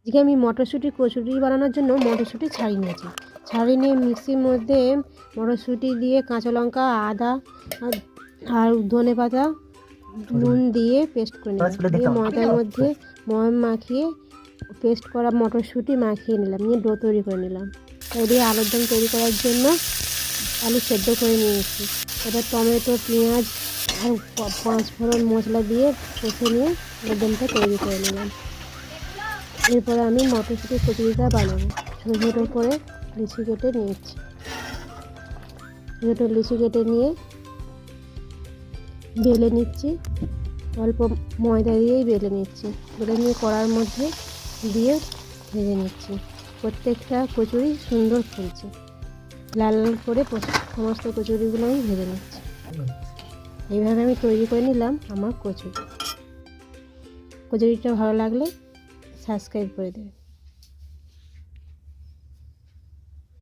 আজকে আমি মটরশুঁটি কচুরি বানানোর জন্য মটরশুঁটি ছাড়িয়ে নিয়েছি। ছাড়িয়ে নিয়ে মিক্সির মধ্যে মটরশুঁটি দিয়ে কাঁচা লঙ্কা, আদা আর ধনেপাতা, নুন দিয়ে পেস্ট করে নিলাম। দিয়ে ময়দার মধ্যে ময়াম মাখিয়ে পেস্ট করা মটরশুঁটি মাখিয়ে নিলাম, নিয়ে ডো তৈরি করে নিলাম। এদিকে আলুর দম তৈরি করার জন্য আলু সেদ্ধ করে নিয়েছি। এবার টমেটো, পেঁয়াজ আর 5 ফোড়ন মশলা দিয়ে কষে নিয়ে আলুর দমটা তৈরি করে নিলাম। এরপরে আমি মটরশুঁটি কচুরিটা বানাবো। ছোটো ছোটো করে লিচি কেটে নিয়েছি। ছোটো লিচি কেটে নিয়ে বেলে নিচ্ছি, অল্প ময়দা দিয়েই বেলে নিচ্ছি। বেলে নিয়ে কড়ার মধ্যে দিয়ে ভেজে নিচ্ছি। প্রত্যেকটা কচুরি সুন্দর ফুলছে, লাল লাল করে সমস্ত কচুরিগুলো আমি ভেজে নিচ্ছি। এইভাবে আমি তৈরি করে নিলাম আমার কচুরিটা ভালো লাগলে সাবস্ক্রাইব করে দেবেন।